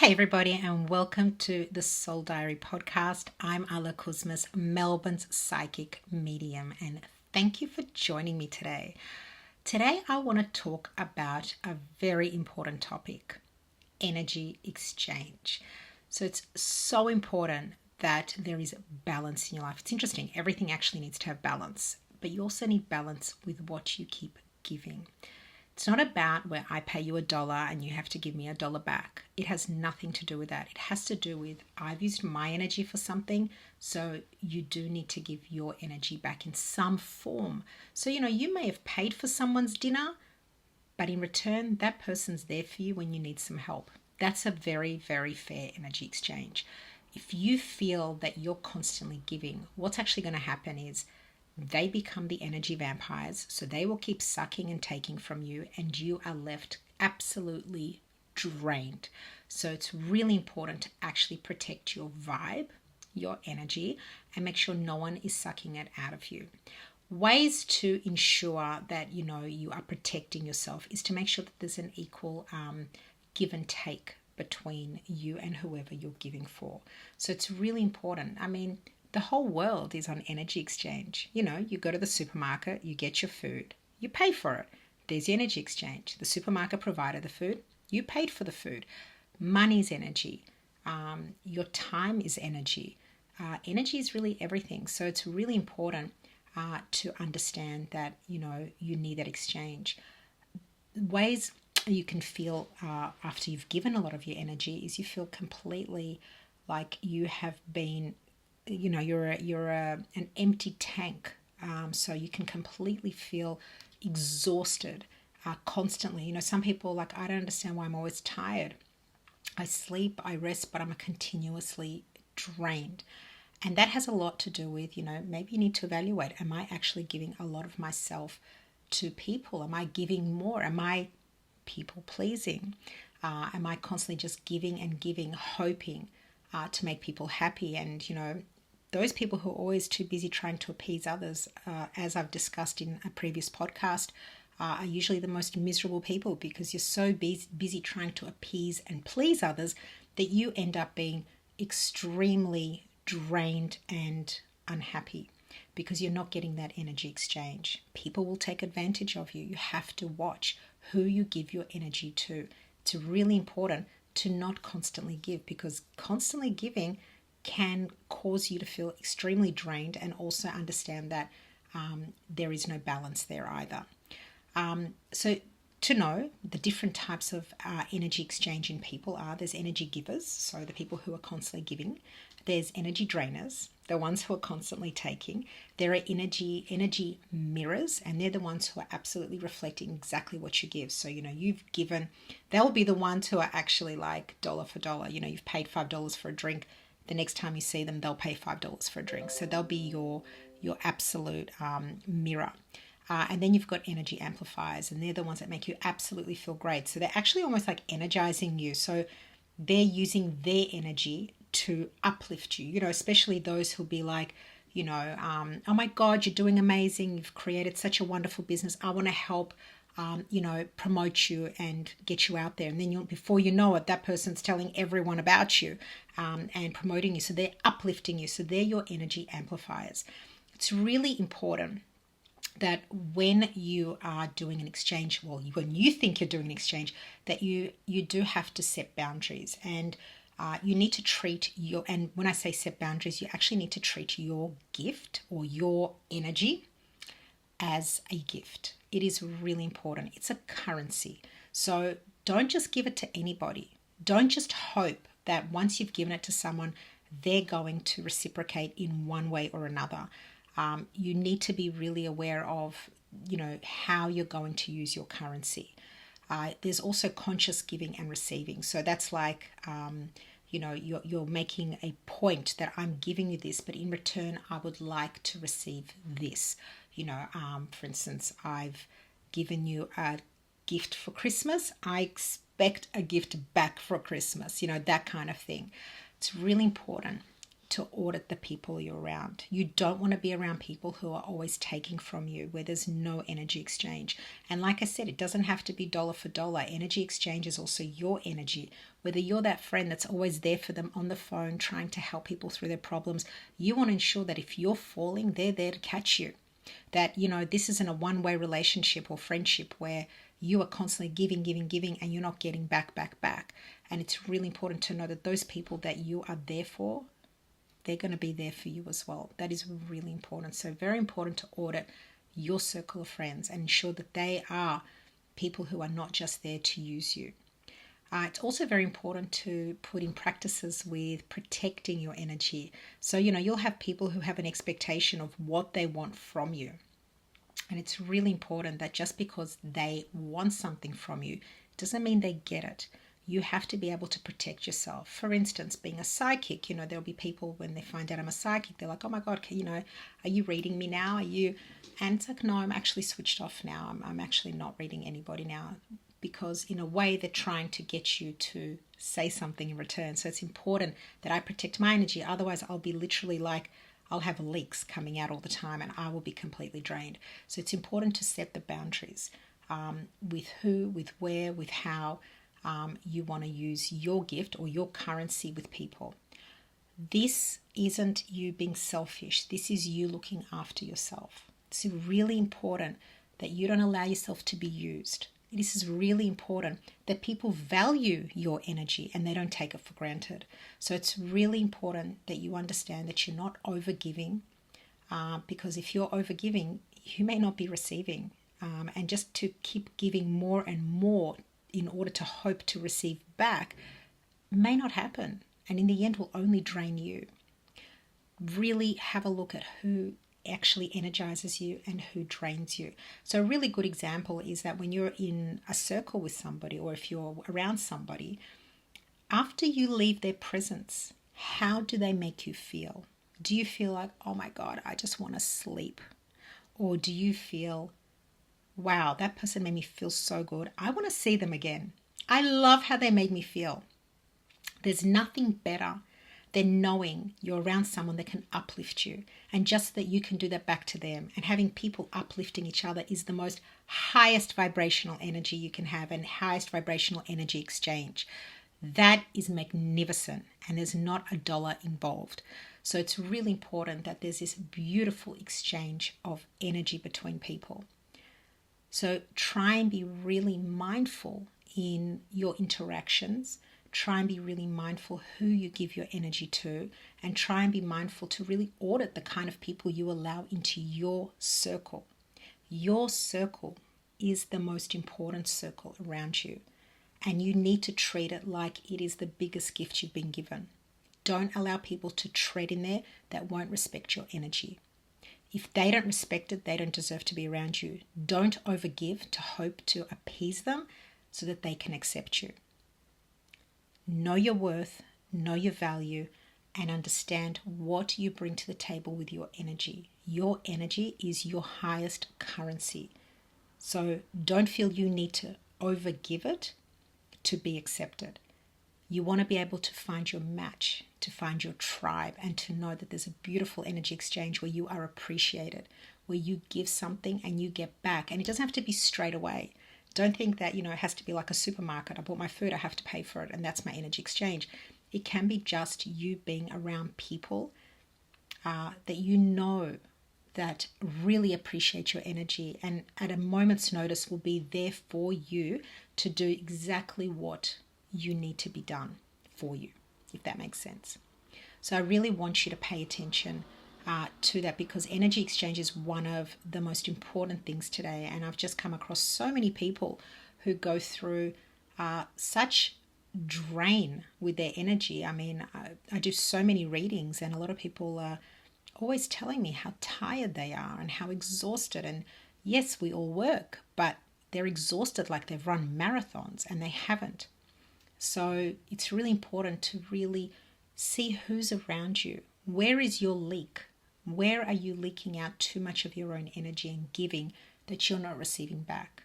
Hey, everybody, and welcome to the Soul Diary podcast. I'm Ala Kuzmas, Melbourne's psychic medium, and thank you for joining me today. Today, I want to talk about a very important topic: energy exchange. So, it's so important that there is balance in your life. It's interesting, everything actually needs to have balance, but you also need balance with what you keep giving. It's not about where I pay you $1 and you have to give me $1 back. It has nothing to do with that. It has to do with I've used my energy for something, so you do need to give your energy back in some form. So, you may have paid for someone's dinner, but in return, that person's there for you when you need some help. That's a very, very fair energy exchange. If you feel that you're constantly giving, what's actually going to happen is they become the energy vampires, so they will keep sucking and taking from you, and you are left absolutely drained. So it's really important to actually protect your vibe, your energy, and make sure no one is sucking it out of you. Ways to ensure that you are protecting yourself is to make sure that there's an equal give and take between you and whoever you're giving for. So it's really important. The whole world is on energy exchange. You go to the supermarket, you get your food, you pay for it. There's the energy exchange. The supermarket provided the food, you paid for the food. Money's energy. Your time is energy. Energy is really everything. So it's really important to understand that, you need that exchange. Ways you can feel after you've given a lot of your energy is you feel completely like you have been you're an empty tank, so you can completely feel exhausted constantly. Some people like, I don't understand why I'm always tired. I sleep, I rest, but I'm continuously drained. And that has a lot to do with, maybe you need to evaluate, am I actually giving a lot of myself to people? Am I giving more? Am I people pleasing? Am I constantly just giving and giving, hoping to make people happy? And those people who are always too busy trying to appease others, as I've discussed in a previous podcast, are usually the most miserable people, because you're so busy trying to appease and please others that you end up being extremely drained and unhappy because you're not getting that energy exchange. People will take advantage of you. You have to watch who you give your energy to. It's really important to not constantly give, because constantly giving can cause you to feel extremely drained, and also understand that there is no balance there either. So to know the different types of energy exchange in people there's energy givers, so the people who are constantly giving. There's energy drainers, the ones who are constantly taking. There are energy mirrors, and they're the ones who are absolutely reflecting exactly what you give. So, you've given, they'll be the ones who are actually like dollar for dollar. You've paid $5 for a drink. The next time you see them, they'll pay $5 for a drink. So they'll be your absolute mirror. And then you've got energy amplifiers, and they're the ones that make you absolutely feel great. So they're actually almost like energizing you. So they're using their energy to uplift you, especially those who'll be like, oh my God, you're doing amazing. You've created such a wonderful business. I want to help, promote you and get you out there. And then before you know it, that person's telling everyone about you and promoting you. So they're uplifting you. So they're your energy amplifiers. It's really important that when you are doing an exchange, when you think you're doing an exchange, that you do have to set boundaries, and you need to treat and when I say set boundaries, you actually need to treat your gift or your energy as a gift. It is really important. It's a currency. So don't just give it to anybody. Don't just hope that once you've given it to someone, they're going to reciprocate in one way or another. You need to be really aware of, how you're going to use your currency. There's also conscious giving and receiving. So that's like, you're making a point that I'm giving you this, but in return, I would like to receive this. For instance, I've given you a gift for Christmas. I expect a gift back for Christmas, that kind of thing. It's really important to audit the people you're around. You don't want to be around people who are always taking from you, where there's no energy exchange. And like I said, it doesn't have to be dollar for dollar. Energy exchange is also your energy. Whether you're that friend that's always there for them on the phone, trying to help people through their problems, you want to ensure that if you're falling, they're there to catch you. That, this isn't a one-way relationship or friendship where you are constantly giving, and you're not getting back. And it's really important to know that those people that you are there for, they're going to be there for you as well. That is really important. So very important to audit your circle of friends and ensure that they are people who are not just there to use you. It's also very important to put in practices with protecting your energy. So, you'll have people who have an expectation of what they want from you. And it's really important that just because they want something from you doesn't mean they get it. You have to be able to protect yourself. For instance, being a psychic, there'll be people when they find out I'm a psychic, they're like, oh my God, are you reading me now? And it's like, no, I'm actually switched off now. I'm actually not reading anybody now, because in a way they're trying to get you to say something in return. So it's important that I protect my energy. Otherwise, I'll be literally like, I'll have leaks coming out all the time and I will be completely drained. So it's important to set the boundaries with who, with where, with how you want to use your gift or your currency with people. This isn't you being selfish. This is you looking after yourself. It's really important that you don't allow yourself to be used. This is really important that people value your energy and they don't take it for granted. So it's really important that you understand that you're not overgiving, because if you're overgiving, you may not be receiving. And just to keep giving more and more in order to hope to receive back may not happen. And in the end will only drain you. Really have a look at who actually energizes you and who drains you. So a really good example is that when you're in a circle with somebody, or if you're around somebody, after you leave their presence, how do they make you feel? Do you feel like, oh my God, I just want to sleep? Or do you feel, wow, that person made me feel so good, I want to see them again. I love how they made me feel. There's nothing better than knowing you're around someone that can uplift you, and just that you can do that back to them. And having people uplifting each other is the most highest vibrational energy you can have, and highest vibrational energy exchange. That is magnificent, and there's not a dollar involved. So it's really important that there's this beautiful exchange of energy between people. So try and be really mindful in your interactions. Try and be really mindful who you give your energy to, and try and be mindful to really audit the kind of people you allow into your circle. Your circle is the most important circle around you, and you need to treat it like it is the biggest gift you've been given. Don't allow people to tread in there that won't respect your energy. If they don't respect it, they don't deserve to be around you. Don't overgive to hope to appease them so that they can accept you. Know your worth, know your value, and understand what you bring to the table with your energy. Your energy is your highest currency. So don't feel you need to overgive it to be accepted. You want to be able to find your match, to find your tribe, and to know that there's a beautiful energy exchange where you are appreciated, where you give something and you get back. And it doesn't have to be straight away. Don't think that, it has to be like a supermarket. I bought my food, I have to pay for it, and that's my energy exchange. It can be just you being around people that you know that really appreciate your energy, and at a moment's notice will be there for you to do exactly what you need to be done for you, if that makes sense. So I really want you to pay attention to that, because energy exchange is one of the most important things today. And I've just come across so many people who go through such drain with their energy. I mean, I do so many readings, and a lot of people are always telling me how tired they are and how exhausted. And yes, we all work, but they're exhausted like they've run marathons, and they haven't. So it's really important to really see who's around you. Where is your leak? Where are you leaking out too much of your own energy and giving that you're not receiving back?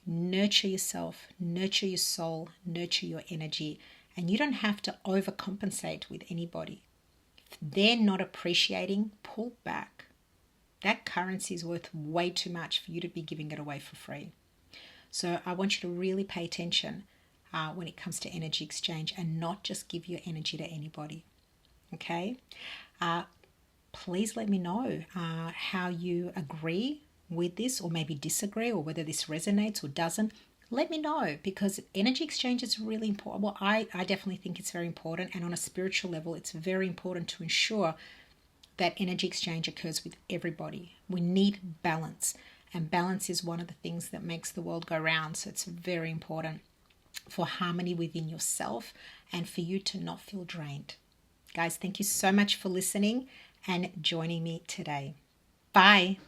Nurture yourself, nurture your soul, nurture your energy, and you don't have to overcompensate with anybody. If they're not appreciating, pull back. That currency is worth way too much for you to be giving it away for free. So I want you to really pay attention when it comes to energy exchange and not just give your energy to anybody. Okay? Please let me know how you agree with this, or maybe disagree, or whether this resonates or doesn't. Let me know, because energy exchange is really important. Well, I definitely think it's very important, and on a spiritual level, it's very important to ensure that energy exchange occurs with everybody. We need balance, and balance is one of the things that makes the world go round. So it's very important for harmony within yourself and for you to not feel drained. Guys, thank you so much for listening and joining me today. Bye.